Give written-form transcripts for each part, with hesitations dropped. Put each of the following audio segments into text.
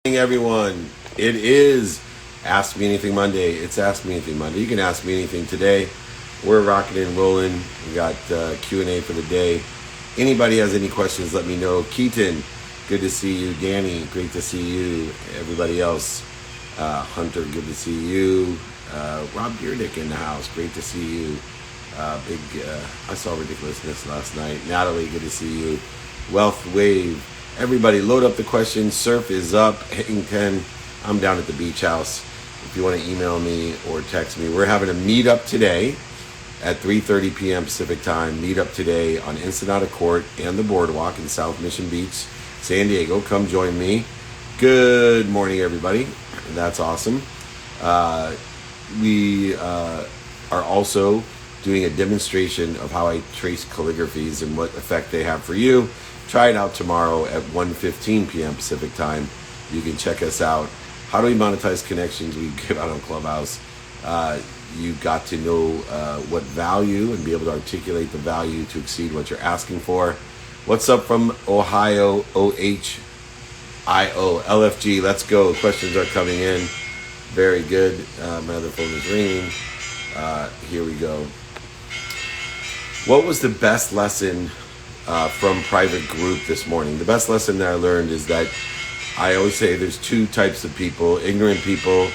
Everyone, it is Ask Me Anything Monday. It's Ask Me Anything Monday. You can ask me anything today. We're rocking and rolling. We got Q&A for the day. Anybody has any questions, let me know. Keaton, good to see you. Danny, great to see you. Everybody else, Hunter, good to see you. Rob Deerdick in the house, great to see you. I saw Ridiculousness last night. Natalie, good to see you. Wealth Wave. Everybody load up the questions. Surf is up. Hitting 10. I'm down at the beach house. If you want to email me or text me, we're having a meetup today at 3:30 p.m. Pacific time. Meetup today on Ensenada Court and the boardwalk in South Mission Beach, San Diego. Come join me. Good morning, everybody. That's awesome. We are also doing a demonstration of how I trace calligraphies and what effect they have for you. Try it out tomorrow at 1:15 p.m. Pacific time. You can check us out. How do we monetize connections we give out on Clubhouse? You got to know what value and be able to articulate the value to exceed what you're asking for. What's up from Ohio, OHIO, LFG? Let's go. Questions are coming in. Very good. My other phone is ringing. Here we go. What was the best lesson from private group this morning? The best lesson that I learned is that I always say there's two types of people: ignorant people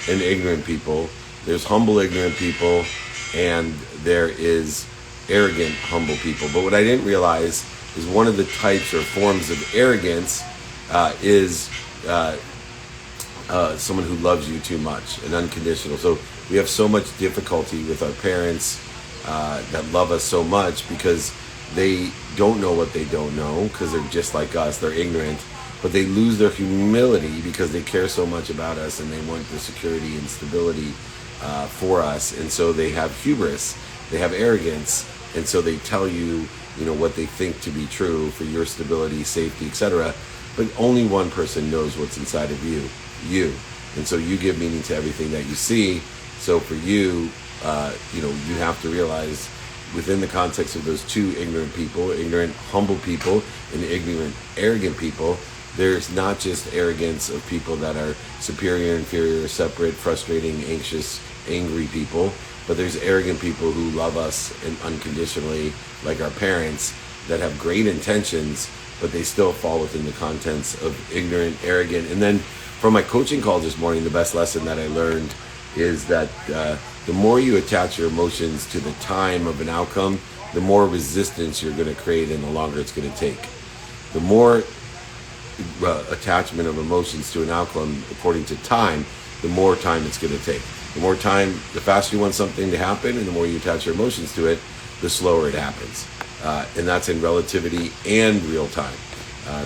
and ignorant people. There's humble ignorant people and there is arrogant humble people. But what I didn't realize is one of the types or forms of arrogance is someone who loves you too much and unconditional. So we have so much difficulty with our parents that love us so much because they don't know what they don't know, because they're just like us. They're ignorant, but they lose their humility because they care so much about us and they want the security and stability for us. And so they have hubris, they have arrogance, and so they tell you, what they think to be true for your stability, safety, etc. But only one person knows what's inside of you. And so you give meaning to everything that you see. So for you, you have to realize within the context of those two ignorant people, ignorant, humble people, and ignorant, arrogant people, there's not just arrogance of people that are superior, inferior, separate, frustrating, anxious, angry people, but there's arrogant people who love us and unconditionally, like our parents, that have great intentions, but they still fall within the contents of ignorant, arrogant. And then from my coaching call this morning, the best lesson that I learned is that the more you attach your emotions to the time of an outcome, the more resistance you're going to create and the longer it's going to take. The more attachment of emotions to an outcome according to time, the more time it's going to take. The faster you want something to happen and the more you attach your emotions to it, the slower it happens. And that's in relativity and real time.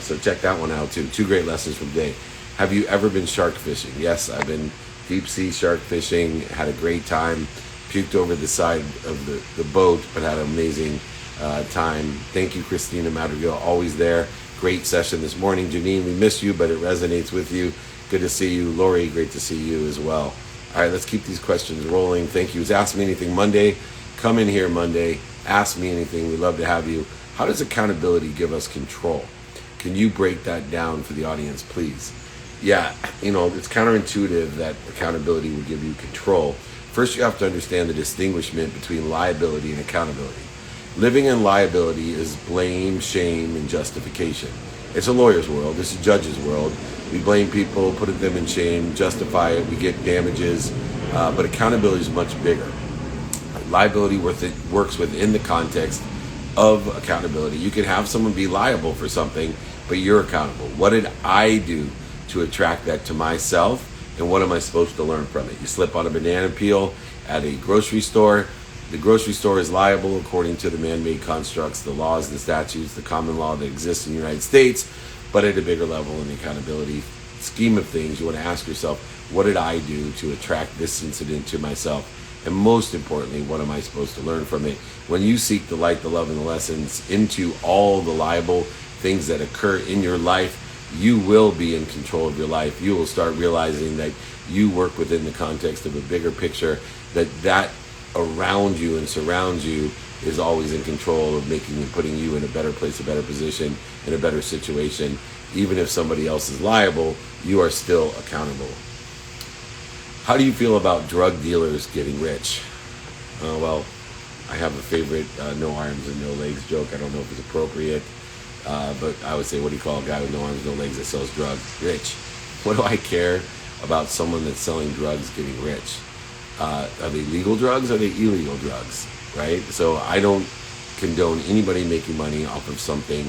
So check that one out too. Two great lessons from today. Have you ever been shark fishing? Yes, I've been deep sea shark fishing, had a great time, puked over the side of the boat, but had an amazing time. Thank you, Christina Madrigal, always there. Great session this morning. Janine, we miss you, but it resonates with you. Good to see you. Lori, great to see you as well. All right, let's keep these questions rolling. Thank you. It's Ask Me Anything Monday. Come in here Monday. Ask me anything. We'd love to have you. How does accountability give us control? Can you break that down for the audience, please? Yeah, it's counterintuitive that accountability will give you control. First, you have to understand the distinguishment between liability and accountability. Living in liability is blame, shame, and justification. It's a lawyer's world. It's a judge's world. We blame people, put them in shame, justify it. We get damages, but accountability is much bigger. Liability works within the context of accountability. You can have someone be liable for something, but you're accountable. What did I do to attract that to myself, and what am I supposed to learn from it? You slip on a banana peel at a grocery store. The grocery store is liable according to the man-made constructs, the laws, the statutes, the common law that exists in the United States, but at a bigger level in the accountability scheme of things, you want to ask yourself, what did I do to attract this incident to myself? And most importantly, what am I supposed to learn from it? When you seek the light, the love, and the lessons into all the liable things that occur in your life, you will be in control of your life. You will start realizing that you work within the context of a bigger picture, that around you and surrounds you is always in control of making and putting you in a better place, a better position, in a better situation. Even if somebody else is liable, you are still accountable. How do you feel about drug dealers getting rich? Well, I have a favorite no arms and no legs joke. I don't know if it's appropriate, but I would say, what do you call a guy with no arms, no legs that sells drugs? Rich. What do I care about someone that's selling drugs getting rich? Are they legal drugs? Or are they illegal drugs? Right? So I don't condone anybody making money off of something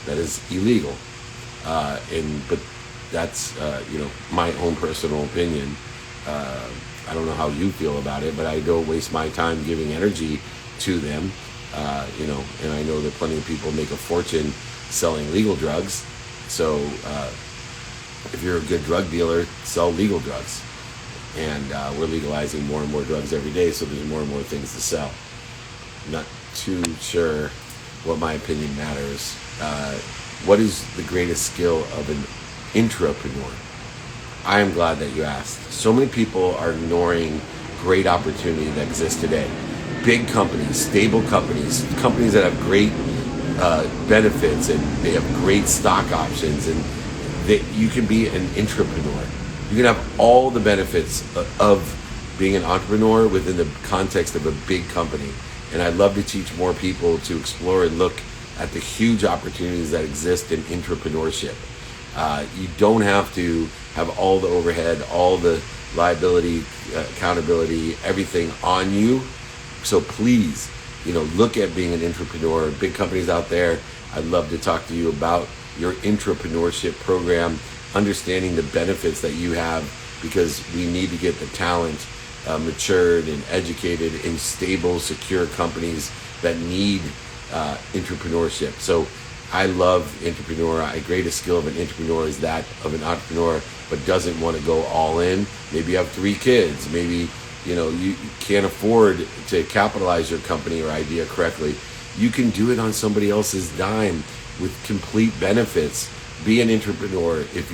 that is illegal. But that's my own personal opinion. I don't know how you feel about it, but I don't waste my time giving energy to them. And I know that plenty of people make a fortune selling legal drugs. So if you're a good drug dealer, sell legal drugs. And we're legalizing more and more drugs every day, so there's more and more things to sell. Not too sure what my opinion matters. What is the greatest skill of an intrapreneur? I am glad that you asked. So many people are ignoring great opportunity that exists today. Big companies, stable companies, companies that have great benefits, and they have great stock options, and you can be an intrapreneur. You can have all the benefits of being an entrepreneur within the context of a big company. And I'd love to teach more people to explore and look at the huge opportunities that exist in entrepreneurship. You don't have to have all the overhead, all the liability, accountability, everything on you. So please, look at being an entrepreneur. Big companies out there, I'd love to talk to you about your entrepreneurship program, understanding the benefits that you have, because we need to get the talent matured and educated in stable, secure companies that need entrepreneurship. So I love entrepreneur. A greatest skill of an entrepreneur is that of an entrepreneur, but doesn't want to go all in. Maybe you have 3 kids. Maybe you can't afford to capitalize your company or idea correctly. You can do it on somebody else's dime with complete benefits. Be an entrepreneur. If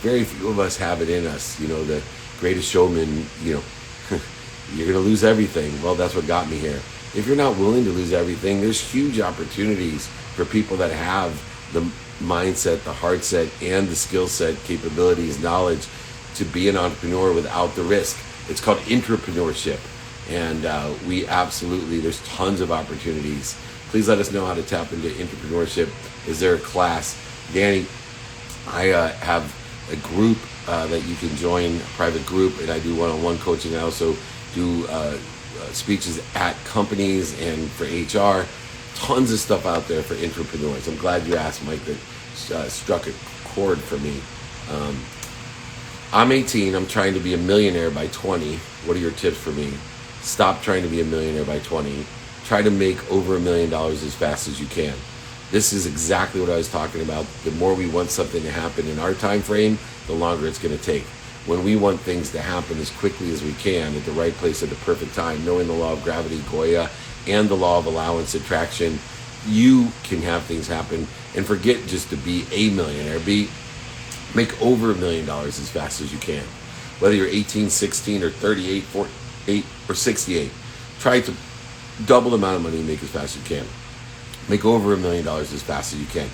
very few of us have it in us. The greatest showman, you're going to lose everything. Well, that's what got me here. If you're not willing to lose everything, there's huge opportunities for people that have the mindset, the heart set, and the skill set, capabilities, knowledge to be an entrepreneur without the risk. It's called intrapreneurship. And there's tons of opportunities. Please let us know how to tap into entrepreneurship. Is there a class? Danny, I have a group that you can join, a private group, and I do one-on-one coaching. I also do speeches at companies and for HR. Tons of stuff out there for entrepreneurs. I'm glad you asked, Mike. That struck a chord for me. I'm 18. I'm trying to be a millionaire by 20. What are your tips for me? Stop trying to be a millionaire by 20. Try to make over $1 million as fast as you can. This is exactly what I was talking about. The more we want something to happen in our time frame, the longer it's going to take. When we want things to happen as quickly as we can, at the right place at the perfect time, knowing the law of gravity, Goya, and the law of allowance, attraction, you can have things happen. And forget just to be a millionaire. Make over $1 million as fast as you can. Whether you're 18, 16, or 38, 48, or 68, try to double the amount of money you make as fast as you can. Make over $1 million as fast as you can.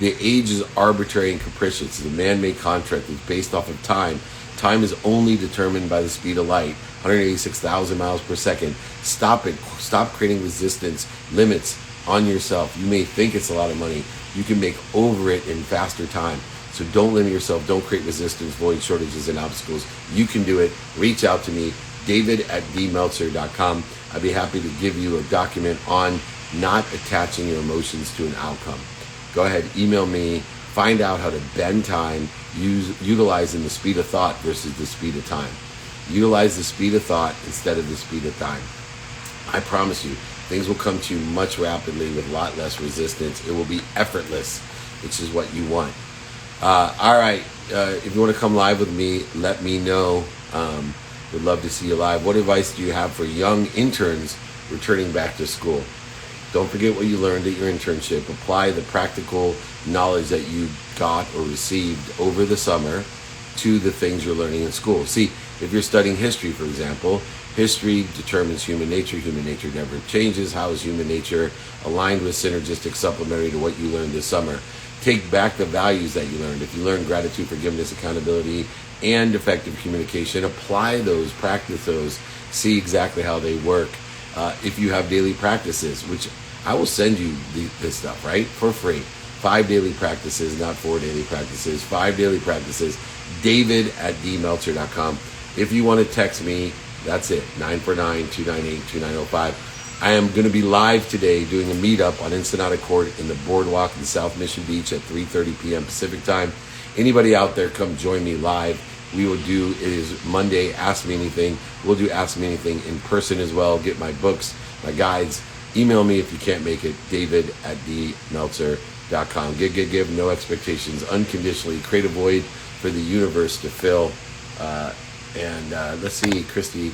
The age is arbitrary and capricious. It's a man-made contract. It's based off of time. Time is only determined by the speed of light, 186,000 miles per second. Stop it. Stop creating resistance, limits on yourself. You may think it's a lot of money. You can make over it in faster time. So don't limit yourself. Don't create resistance, void, shortages, and obstacles. You can do it. Reach out to me, david@dmeltzer.com. I'd be happy to give you a document on not attaching your emotions to an outcome. Go ahead, email me, find out how to bend time, utilizing the speed of thought versus the speed of time. Utilize the speed of thought instead of the speed of time. I promise you, things will come to you much rapidly with a lot less resistance. It will be effortless, which is what you want. All right, if you want to come live with me, let me know. Would love to see you live. What advice do you have for young interns returning back to school? Don't forget what you learned at your internship. Apply the practical knowledge that you got or received over the summer to the things you're learning in school. See, if you're studying history, for example, history determines human nature. Human nature never changes. How is human nature aligned with synergistic, supplementary to what you learned this summer? take back the values that you learned. If you learn gratitude, forgiveness, accountability, and effective communication, apply those, practice those, see exactly how they work. If you have daily practices, which I will send you this stuff, right, for free. 5 daily practices, not 4 daily practices, 5 daily practices, david@dmeltzer.com. If you want to text me, that's it, 949-298-2905. I am going to be live today doing a meetup on Ensenada Court in the boardwalk in South Mission Beach at 3:30 p.m. Pacific time. Anybody out there, come join me live. We will do, it is Monday, Ask Me Anything. We'll do Ask Me Anything in person as well. Get my books, my guides. Email me if you can't make it, david@dmeltzer.com. Give, no expectations, unconditionally. Create a void for the universe to fill. Let's see, Christy,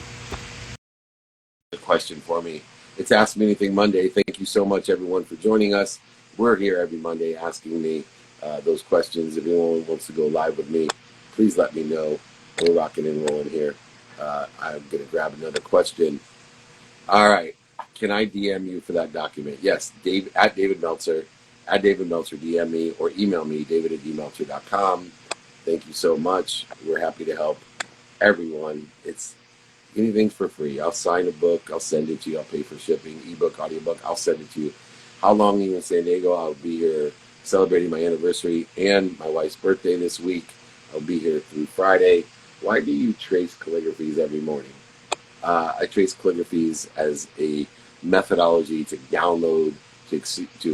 a question for me. It's Ask Me Anything Monday. Thank you so much, everyone, for joining us. We're here every Monday asking me those questions. If anyone wants to go live with me, please let me know. We're rocking and rolling here. I'm going to grab another question. All right. Can I DM you for that document? Yes, Dave at David Meltzer. At David Meltzer, DM me or email me, david@dmeltzer.com. Thank you so much. We're happy to help everyone. It's anything's for free. I'll sign a book. I'll send it to you. I'll pay for shipping, ebook, audiobook. I'll send it to you. How long are you in San Diego? I'll be here celebrating my anniversary and my wife's birthday this week. I'll be here through Friday. Why do you trace calligraphies every morning? I trace calligraphies as a methodology to download, to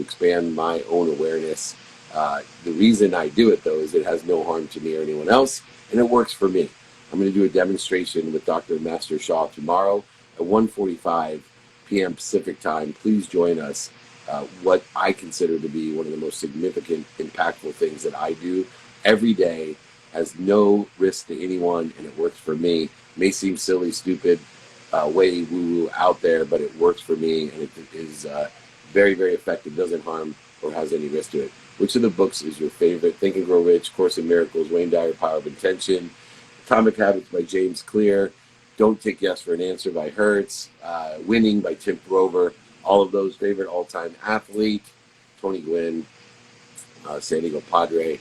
expand my own awareness. The reason I do it, though, is it has no harm to me or anyone else, and it works for me. I'm going to do a demonstration with Dr. Master Shaw tomorrow at 1:45 p.m. Pacific time. Please join us. What I consider to be one of the most significant, impactful things that I do every day has no risk to anyone, and it works for me. It may seem silly, stupid, way woo-woo out there, but it works for me, and it is very, very effective, doesn't harm or has any risk to it. Which of the books is your favorite? Think and Grow Rich, Course in Miracles, Wayne Dyer, Power of Intention, Atomic Habits by James Clear, Don't Take Yes for an Answer by Hertz, Winning by Tim Grover, all of those. Favorite all-time athlete, Tony Gwynn, San Diego Padre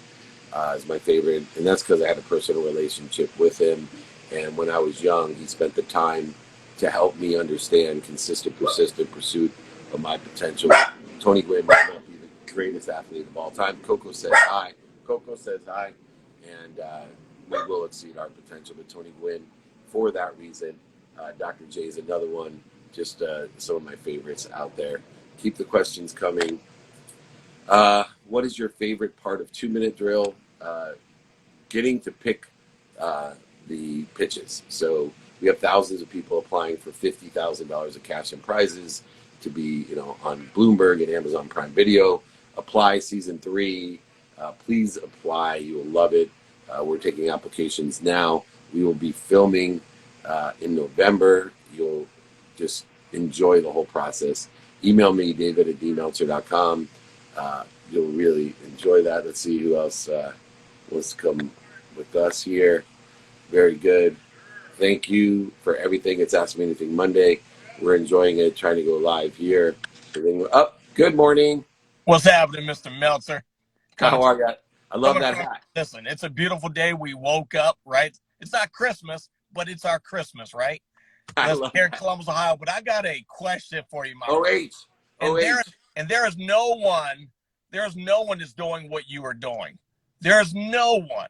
is my favorite, and that's because I had a personal relationship with him, and when I was young, he spent the time to help me understand consistent, persistent pursuit of my potential. Tony Gwynn might not be the greatest athlete of all time. Coco says hi. Coco says hi, and we will exceed our potential. But Tony Gwynn, for that reason, Dr. J is another one. Just some of my favorites out there. Keep the questions coming. What is your favorite part of 2-minute drill? Getting to pick the pitches. So we have thousands of people applying for $50,000 of cash and prizes to be, on Bloomberg and Amazon Prime Video. Apply season 3. Please apply. You will love it. We're taking applications now. We will be filming in November. You'll just enjoy the whole process. Email me, david@dmeltzer.com. You'll really enjoy that. Let's see who else wants to come with us here. Very good. Thank you for everything. It's Ask Me Anything Monday. We're enjoying it, trying to go live here. Everything up. Good morning. What's happening, Mr. Meltzer? How are you? I love that hat. Listen, it's a beautiful day. We woke up, right? It's not Christmas, but it's our Christmas, right? Listen, here in Columbus, Ohio. But I got a question for you, my friend. There is no one that's doing what you are doing. There's no one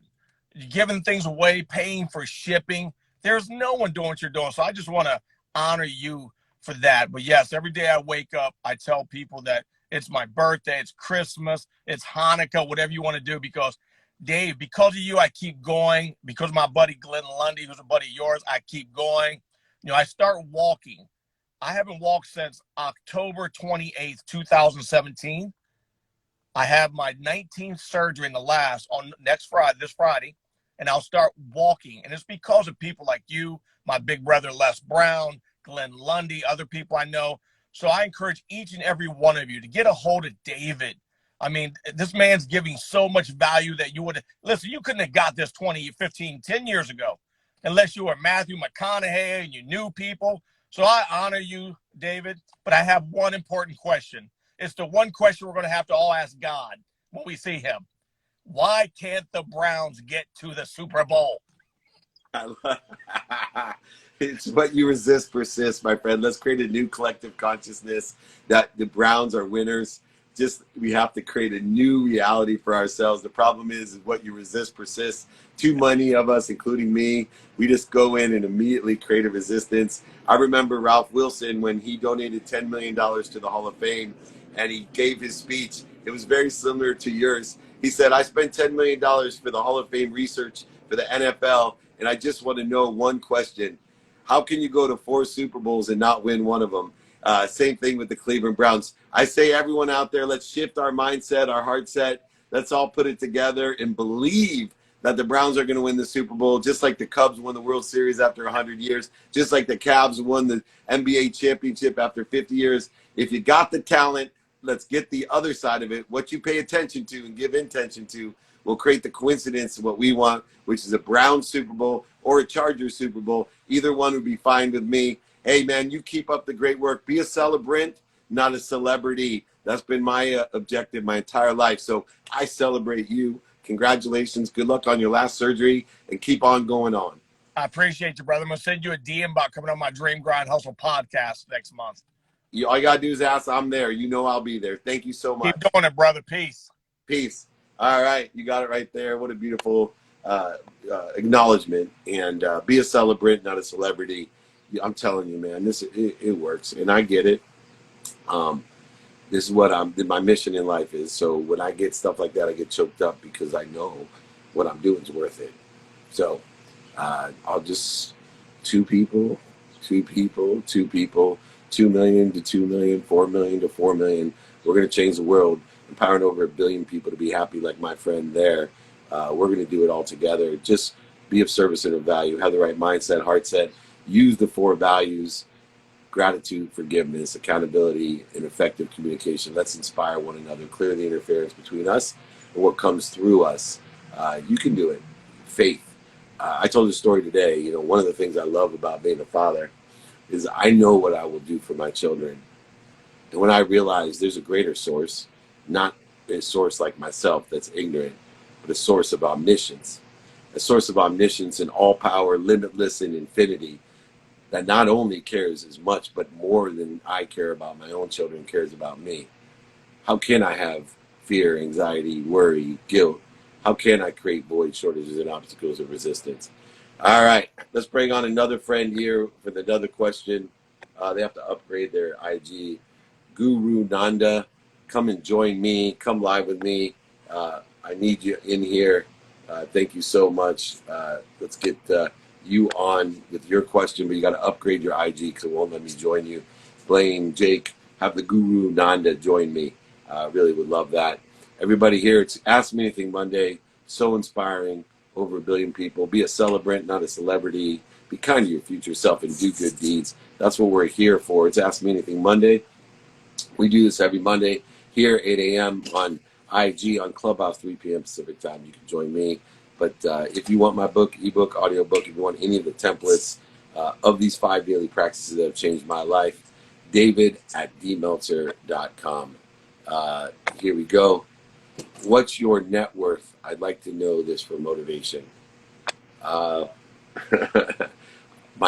giving things away, paying for shipping. There's no one doing what you're doing. So I just want to honor you for that. But yes, every day I wake up, I tell people that it's my birthday, it's Christmas, it's Hanukkah, whatever you want to do, because Dave, because of you, I keep going. Because of my buddy Glenn Lundy, who's a buddy of yours, I keep going. I start walking. I haven't walked since October 28th, 2017. I have my 19th surgery this Friday, and I'll start walking. And it's because of people like you, my big brother Les Brown, Glenn Lundy, other people I know. So I encourage each and every one of you to get a hold of David. I mean, this man's giving so much value that you couldn't have got this 20, 15, 10 years ago, unless you were Matthew McConaughey and you knew people. So I honor you, David, but I have one important question. It's the one question we're going to have to all ask God when we see him. Why can't the Browns get to the Super Bowl? It's what you resist persists, my friend. Let's create a new collective consciousness that the Browns are winners. Just we have to create a new reality for ourselves. The problem is what you resist persists. Too many of us, including me, we just go in and immediately create a resistance. I remember Ralph Wilson when he donated $10 million to the Hall of Fame and he gave his speech. It was very similar to yours. He said, I spent $10 million for the Hall of Fame research for the NFL, and I just want to know one question. How can you go to 4 Super Bowls and not win one of them? Same thing with the Cleveland Browns. I say everyone out there, let's shift our mindset, our heart set. Let's all put it together and believe that the Browns are going to win the Super Bowl, just like the Cubs won the World Series after 100 years, just like the Cavs won the NBA championship after 50 years. If you got the talent, let's get the other side of it. What you pay attention to and give intention to will create the coincidence of what we want, which is a Browns Super Bowl or a Chargers Super Bowl. Either one would be fine with me. Hey, man, you keep up the great work. Be a celebrant, not a celebrity. That's been my objective my entire life. So I celebrate you. Congratulations. Good luck on your last surgery, and keep on going on. I appreciate you, brother. I'm going to send you a DM about coming on my Dream Grind Hustle podcast next month. All you got to do is ask. I'm there. You know I'll be there. Thank you so much. Keep doing it, brother. Peace. Peace. All right. You got it right there. What a beautiful acknowledgement. And be a celebrant, not a celebrity. I'm telling you, man, it works. And I get it. This is what my mission in life is. So when I get stuff like that, I get choked up because I know what I'm doing is worth it. So I'll just 2 people, 2 million to 2 million, 4 million to 4 million. We're going to change the world, empowering over 1 billion people to be happy like my friend there. We're going to do it all together. Just be of service and of value, have the right mindset, heart set, use the 4 values, gratitude, forgiveness, accountability, and effective communication. Let's inspire one another, clear the interference between us and what comes through us. You can do it. Faith. I told a story today. You know, one of the things I love about being a father is I know what I will do for my children. And when I realize there's a greater source, not a source like myself that's ignorant, but a source of omniscience, and all power, limitless in infinity, that not only cares as much, but more than I care about my own children, cares about me. How can I have fear, anxiety, worry, guilt? How can I create void, shortages, and obstacles of resistance? All right, let's bring on another friend here with another question. They have to upgrade their IG. Guru Nanda, come and join me. Come live with me. I need you in here. Thank you so much. Let's get you on with your question, but you got to upgrade your IG because it won't let me join you. Blaine, Jake, have the Guru Nanda join me. Really would love that. Everybody here, it's Ask Me Anything Monday. So inspiring. Over 1 billion people. Be a celebrant, not a celebrity. Be kind to your future self and do good deeds. That's what we're here for. It's Ask Me Anything Monday. We do this every Monday here, 8 a.m. on IG, on Clubhouse, 3 p.m. Pacific time. You can join me. But if you want my book, ebook, audiobook, if you want any of the templates of these 5 daily practices that have changed my life, david@dmeltzer.com. Here we go. What's your net worth? I'd like to know this for motivation. My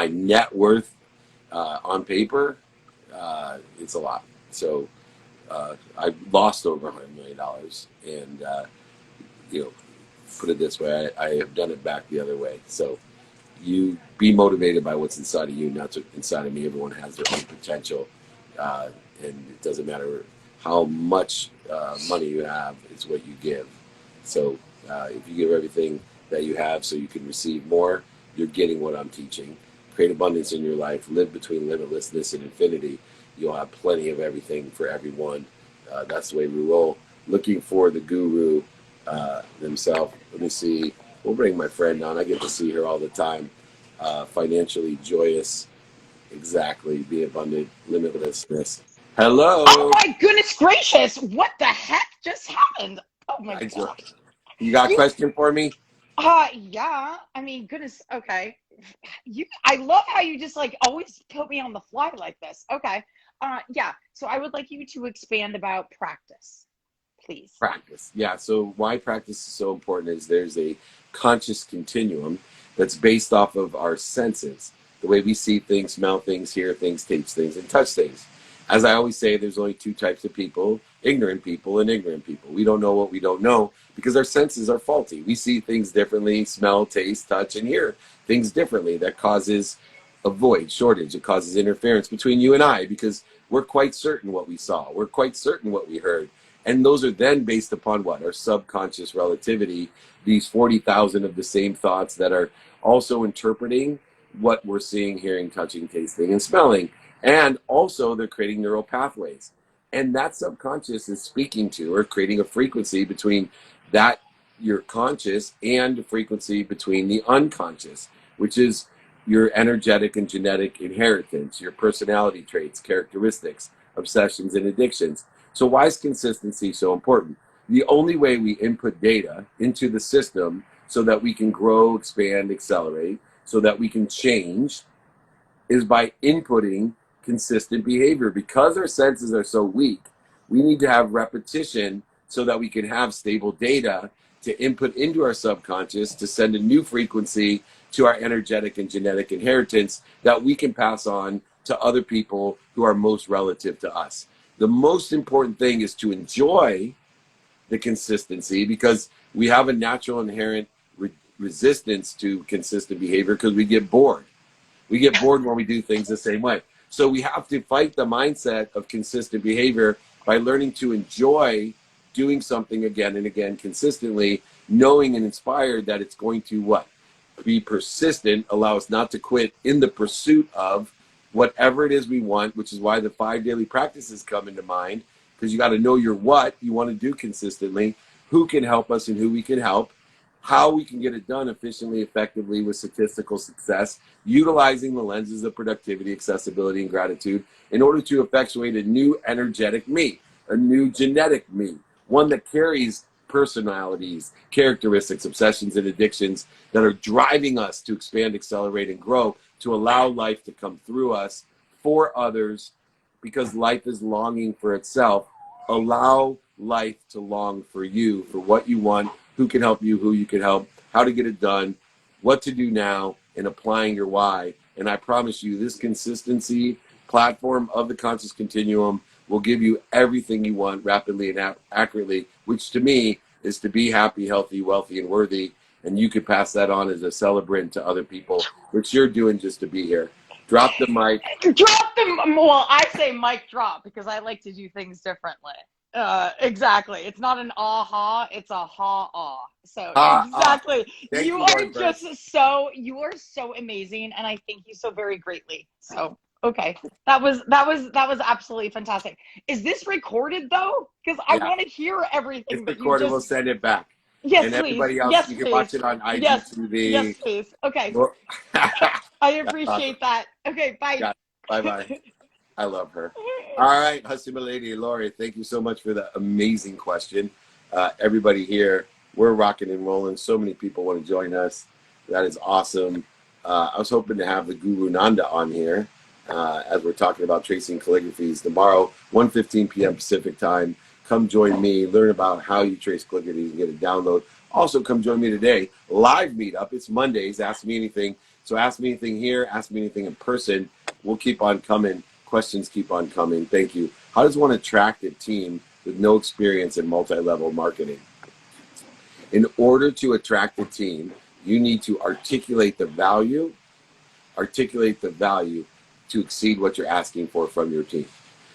net worth on paper, it's a lot. So I've lost over $100 million. And, put it this way, I have done it back the other way. So you be motivated by what's inside of you, not inside of me. Everyone has their own potential. And it doesn't matter how much money you have, it's what you give. So if you give everything that you have so you can receive more, you're getting what I'm teaching. Create abundance in your life. Live between limitlessness and infinity. You'll have plenty of everything for everyone. That's the way we roll. Looking for the guru themselves. Let me see. We'll bring my friend on. I get to see her all the time. Financially joyous. Exactly. Be abundant. Limitlessness. Hello. Oh my goodness gracious! What the heck just happened? Oh my god! You got a question for me? Yeah. I mean, goodness. Okay. I love how you just like always put me on the fly like this. Okay. Yeah. So I would like you to expand about practice. please. Practice. Yeah. So why practice is so important is there's a conscious continuum that's based off of our senses, the way we see things, smell things, hear things, taste things, and touch things. As I always say, there's only two types of people, ignorant people and ignorant people. We don't know what we don't know because our senses are faulty. We see things differently, smell, taste, touch, and hear things differently. That causes a void, shortage. It causes interference between you and I because we're quite certain what we saw. We're quite certain what we heard. And those are then based upon what? Our subconscious relativity, these 40,000 of the same thoughts that are also interpreting what we're seeing, hearing, touching, tasting, and smelling. And also they're creating neural pathways. And that subconscious is speaking to or creating a frequency between that, your conscious, and a frequency between the unconscious, which is your energetic and genetic inheritance, your personality traits, characteristics, obsessions, and addictions. So why is consistency so important? The only way we input data into the system so that we can grow, expand, accelerate, so that we can change is by inputting consistent behavior. Because our senses are so weak, we need to have repetition so that we can have stable data to input into our subconscious to send a new frequency to our energetic and genetic inheritance that we can pass on to other people who are most relative to us. The most important thing is to enjoy the consistency because we have a natural inherent resistance to consistent behavior because we get bored. We get bored when we do things the same way. So we have to fight the mindset of consistent behavior by learning to enjoy doing something again and again consistently, knowing and inspired that it's going to what? Be persistent, allow us not to quit in the pursuit of whatever it is we want, which is why the 5 daily practices come into mind, because you got to know your what you want to do consistently, who can help us and who we can help, how we can get it done efficiently, effectively with statistical success, utilizing the lenses of productivity, accessibility, and gratitude in order to effectuate a new energetic me, a new genetic me, one that carries personalities, characteristics, obsessions, and addictions that are driving us to expand, accelerate, and grow, to allow life to come through us for others, because life is longing for itself. Allow life to long for you, for what you want, who can help you, who you can help, how to get it done, what to do now, and applying your why. And I promise you, this consistency platform of the conscious continuum will give you everything you want rapidly and accurately, which to me is to be happy, healthy, wealthy, and worthy. And you could pass that on as a celebrant to other people, which you're doing just to be here. Drop the mic. Drop the, well, I say mic drop because I like to do things differently. Exactly. It's not an aha, it's a ha-ah. So exactly. You are just so, you are so amazing. And I thank you so very greatly. So, okay. That was absolutely fantastic. Is this recorded though? Because I want to hear everything. It's recorded. We'll send it back. Yes, and please. Everybody else, yes, you can please. watch it on IGTV. Yes, please. Okay. I appreciate that. Okay, bye. Bye-bye. I love her. All right, husband, my lady, Lori, thank you so much for that amazing question. Everybody here, we're rocking and rolling. So many people want to join us. That is awesome. I was hoping to have the Guru Nanda on here as we're talking about tracing calligraphies tomorrow, 1:15 p.m. Pacific time. Come join me, learn about how you trace calligraphies and get a download. Also, come join me today, live meetup. It's Mondays, Ask Me Anything. So ask me anything here, ask me anything in person. We'll keep on coming. Questions keep on coming. Thank you. How does one attract a team with no experience in multi-level marketing? In order to attract a team, you need to articulate the value to exceed what you're asking for from your team.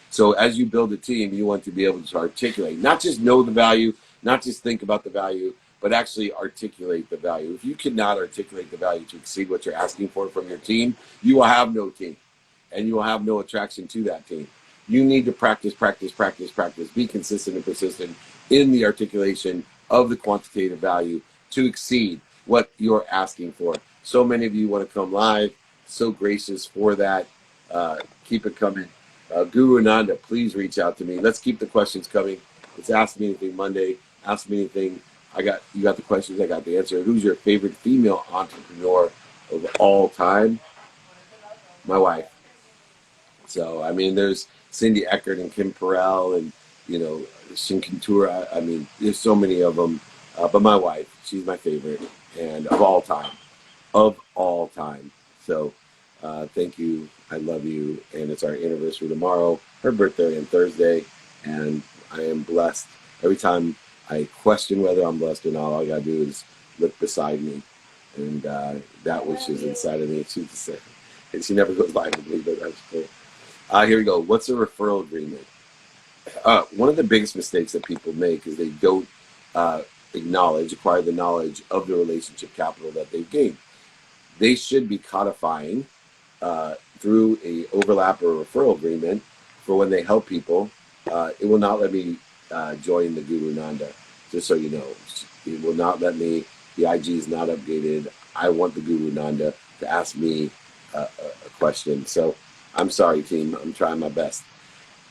So as you build a team, you want to be able to articulate, not just know the value, not just think about the value, but actually articulate the value. If you cannot articulate the value to exceed what you're asking for from your team, you will have no team. And you will have no attraction to that team. You need to practice, be consistent and persistent in the articulation of the quantitative value to exceed what you're asking for. So many of you want to come live, so gracious for that. Keep it coming. Guru Ananda, please reach out to me. Let's keep the questions coming. It's Ask Me Anything Monday. Ask me anything. You got the questions, I got the answer. Who's your favorite female entrepreneur of all time? My wife. So, I mean, there's Cindy Eckert and Kim Perrell and you know, Cinquentura. I mean, there's so many of them. But my wife, she's my favorite, and of all time. Of all time. So thank you. I love you. And it's our anniversary tomorrow. Her birthday on Thursday. And I am blessed. Every time I question whether I'm blessed or not, all I got to do is look beside me. And that which is inside of me. She just said, and she never goes live with me, but that's cool. Here we go. What's a referral agreement? One of the biggest mistakes that people make is they don't acquire the knowledge of the relationship capital that they've gained. They should be codifying through a overlap or referral agreement for when they help people. It will not let me join the Guru Nanda, just so you know. It will not let me. The IG is not updated. I want the Guru Nanda to ask me a question. So I'm sorry, team. I'm trying my best.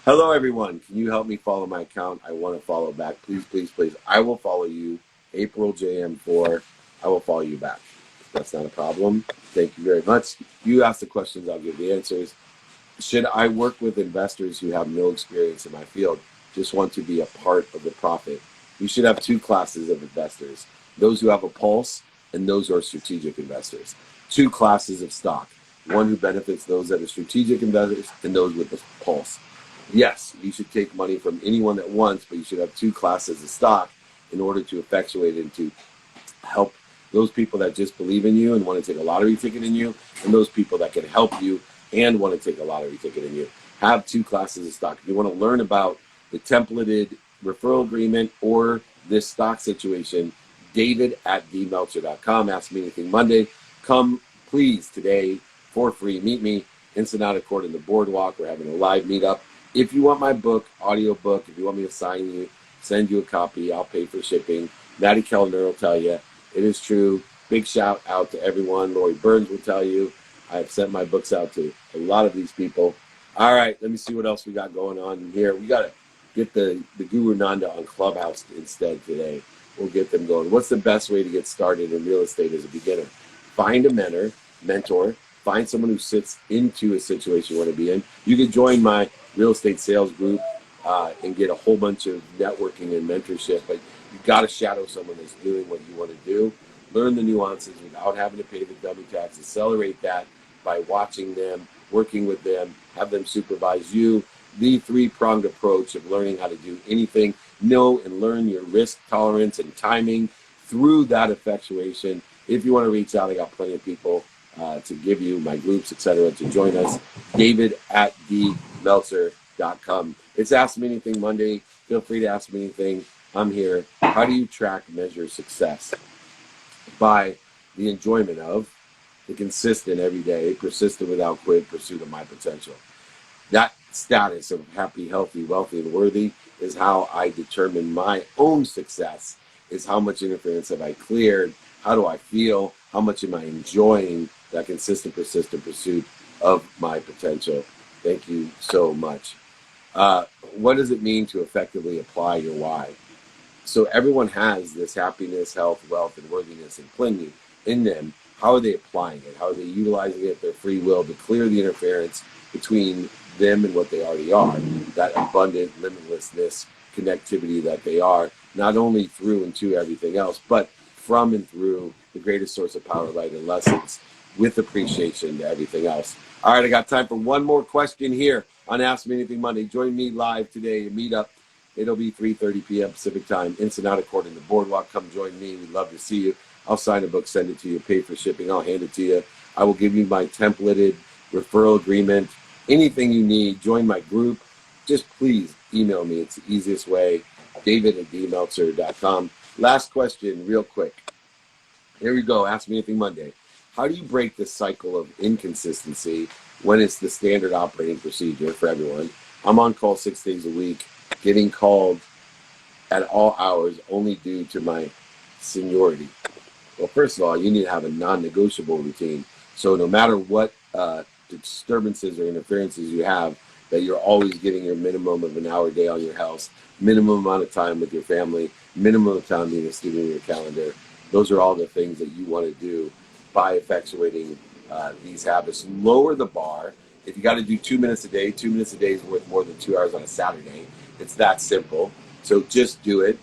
Hello, everyone. Can you help me follow my account? I want to follow back. Please, please, please. I will follow you. April JM4. I will follow you back. That's not a problem. Thank you very much. You ask the questions, I'll give the answers. Should I work with investors who have no experience in my field, just want to be a part of the profit? You should have two classes of investors, those who have a pulse and those who are strategic investors. Two classes of stock, one who benefits those that are strategic investors and those with the pulse. Yes, you should take money from anyone at once, but you should have two classes of stock in order to effectuate and to help those people that just believe in you and want to take a lottery ticket in you, and those people that can help you and want to take a lottery ticket in you. Have two classes of stock. If you want to learn about the templated referral agreement or this stock situation, david@dmeltzer.com. Ask me anything Monday. Come, please, today for free. Meet me, Ensenada Court in the Boardwalk. We're having a live meetup. If you want my book, audio book, if you want me to sign you, send you a copy, I'll pay for shipping. Natty Kellner will tell you. It is true. Big shout out to everyone. Lori Burns will tell you. I've sent my books out to a lot of these people. All right, let me see what else we got going on here. We got to get the Guru Nanda on Clubhouse instead today. We'll get them going. What's the best way to get started in real estate as a beginner? Find a mentor. Find someone who sits into a situation you want to be in. You can join my real estate sales group and get a whole bunch of networking and mentorship, but you've got to shadow someone that's doing what you want to do. Learn the nuances without having to pay the dummy tax. Accelerate that by watching them, working with them, have them supervise you. The three-pronged approach of learning how to do anything. Know and learn your risk tolerance and timing through that effectuation. If you want to reach out, I got plenty of people to give you my groups, etc., to join us. david@dmeltzer.com. It's Ask Me Anything Monday. Feel free to ask me anything. I'm here. How do you track, measure success? By the enjoyment of the consistent, everyday, persistent without quit pursuit of my potential. That status of happy, healthy, wealthy, and worthy is how I determine my own success, is how much interference have I cleared, how do I feel, how much am I enjoying that consistent, persistent pursuit of my potential. Thank you so much. What does it mean to effectively apply your why? So everyone has this happiness, health, wealth, and worthiness in them. How are they applying it? How are they utilizing it, their free will, to clear the interference between them and what they already are? That abundant limitlessness, connectivity that they are, not only through and to everything else, but from and through the greatest source of power, light, and lessons, with appreciation to everything else. All right, I got time for one more question here on Ask Me Anything Monday. Join me live today, a meetup. It'll be 3:30 p.m. Pacific time, Ensenada Court in the Boardwalk. Come join me. We'd love to see you. I'll sign a book, send it to you, pay for shipping. I'll hand it to you. I will give you my templated referral agreement. Anything you need, join my group. Just please email me. It's the easiest way, david@dmeltzer.com. Last question, real quick. Here we go. Ask Me Anything Monday. How do you break the cycle of inconsistency when it's the standard operating procedure for everyone? I'm on call 6 days a week, getting called at all hours only due to my seniority. Well, first of all, you need to have a non-negotiable routine. So no matter what disturbances or interferences you have, that you're always getting your minimum of an hour a day on your house, minimum amount of time with your family, minimum of time being a student in your calendar. Those are all the things that you want to do by effectuating these habits. Lower the bar. If you got to do 2 minutes a day, 2 minutes a day is worth more than 2 hours on a Saturday. It's that simple. So just do it.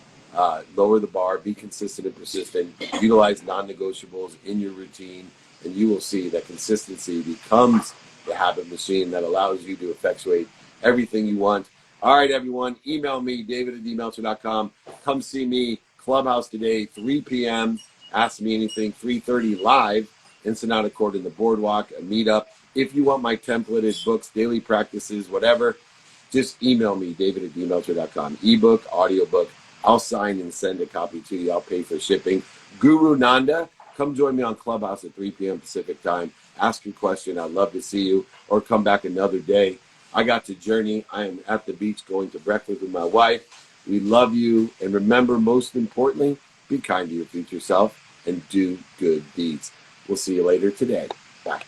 Lower the bar, be consistent and persistent, utilize non-negotiables in your routine, and you will see that consistency becomes the habit machine that allows you to effectuate everything you want. All right, everyone, email me, david@dmeltzer.com. Come see me, Clubhouse today, 3 p.m. Ask me anything, 3:30 live, Ensenada Court in the Boardwalk, a meetup. If you want my templated books, daily practices, whatever, just email me, david@dmeltzer.com. Ebook, audiobook. I'll sign and send a copy to you. I'll pay for shipping. Guru Nanda, come join me on Clubhouse at 3 p.m. Pacific time. Ask your question. I'd love to see you, or come back another day. I got to journey. I am at the beach going to breakfast with my wife. We love you. And remember, most importantly, be kind to your future self and do good deeds. We'll see you later today. Bye.